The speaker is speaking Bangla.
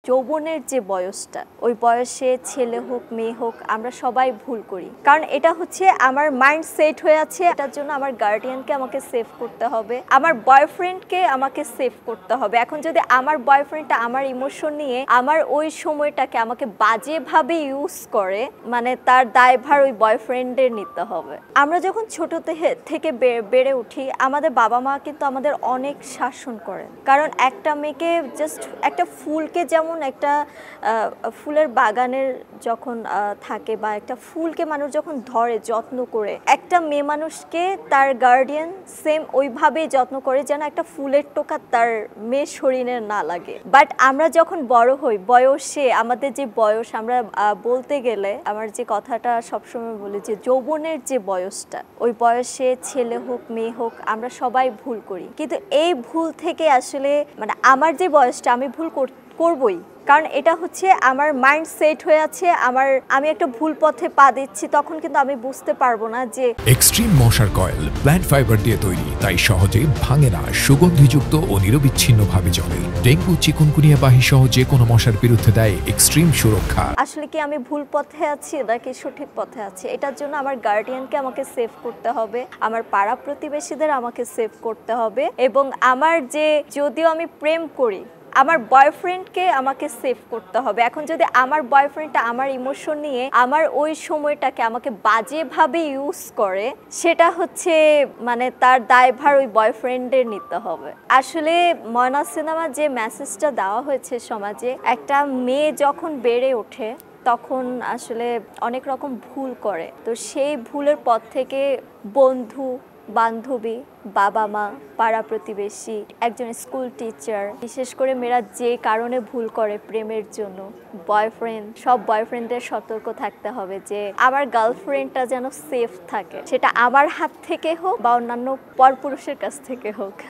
যৌবনের যে বয়সটা, ওই বয়সে ছেলে হোক মেয়ে হোক আমরা সবাই ভুল করি। কারণ এটা হচ্ছে আমার মাইন্ড সেট হয়ে আছে, এটার জন্য আমার গার্ডিয়ানকে আমাকে সেভ করতে হবে, আমার বয়ফ্রেন্ডকে আমাকে সেভ করতে হবে। এখন যদি আমার বয়ফ্রেন্ডটা আমার ইমোশন নিয়ে আমার ওই সময়টাকে আমাকে বাজেভাবে ইউজ করে, মানে তার দায়ভার ওই বয়ফ্রেন্ডের নিতে হবে। আমরা যখন ছোট থেকে বেড়ে উঠি, আমাদের বাবা মা কিন্তু আমাদের অনেক শাসন করেন। কারণ একটা মেয়েকে জাস্ট একটা ফুলকে যেমন একটা ফুলের বাগানের যখন থাকে বা একটা ফুলকে মানুষ যখন ধরে যত্ন করে, একটা মেয়ে মানুষকে তার গার্ডিয়ান সেম ওইভাবেই যত্ন করে যেন একটা ফুলের টোকা তার মেয়ের শরীরে না লাগে। বাট আমরা যখন বড় হই, বয়সে আমাদের যে বয়স, আমরা বলতে গেলে আমার যে কথাটা সবসময় বলি যে যৌবনের যে বয়সটা, ওই বয়সে ছেলে হোক মেয়ে হোক আমরা সবাই ভুল করি। কিন্তু এই ভুল থেকে আসলে মানে আমার যে বয়সটা, আমি ভুল করবই। কারণ এটা হচ্ছে আমার মাইন্ড সেট হয়ে আছে, আমি একটা ভুল পথে পা দিচ্ছি, তখন কিন্তু আমি বুঝতে পারবো না যে এক্সট্রিম মশার কয়েল প্ল্যান্ট ফাইবার দিয়ে তৈরি, তাই সহজে ভাঙে না, সুগন্ধিযুক্ত ও নিরবিচ্ছিন্নভাবে জ্বলে। ডেঙ্গু, চিকুনগুনিয়া বাহি সহ যে কোনো মশার বিরুদ্ধে দেয় এক্সট্রিম সুরক্ষা। আসলে কি আমি ভুল পথে আছি নাকি সঠিক পথে আছি, এটার জন্য আমার গার্ডিয়ানকে আমাকে সেভ করতে হবে, আমার পাড়া প্রতিবেশীদের আমাকে সেভ করতে হবে, এবং আমার যে যদিও আমি প্রেম করি আমার বয়ফ্রেন্ডকে আমাকে সেভ করতে হবে। এখন যদি আমার বয়ফ্রেন্ডটা আমার ইমোশন নিয়ে আমার ওই সময়টাকে আমাকে বাজেভাবে ইউজ করে, সেটা হচ্ছে মানে তার দায়ভার ওই বয়ফ্রেন্ডের নিতে হবে। আসলে ময়না সিনেমার যে মেসেজটা দেওয়া হয়েছে সমাজে, একটা মেয়ে যখন বেড়ে ওঠে তখন আসলে অনেক রকম ভুল করে, তো সেই ভুলের পথ থেকে বন্ধু বান্ধবী, বাবা মা, পাড়া প্রতিবেশী, একজন স্কুল টিচার, বিশেষ করে মেয়েরা যে কারণে ভুল করে প্রেমের জন্য, বয়ফ্রেন্ড, সব বয়ফ্রেন্ডদের সতর্ক থাকতে হবে যে আমার গার্লফ্রেন্ডটা যেন সেফ থাকে, সেটা আমার হাত থেকে হোক বা অন্যান্য পরপুরুষের কাছ থেকে হোক।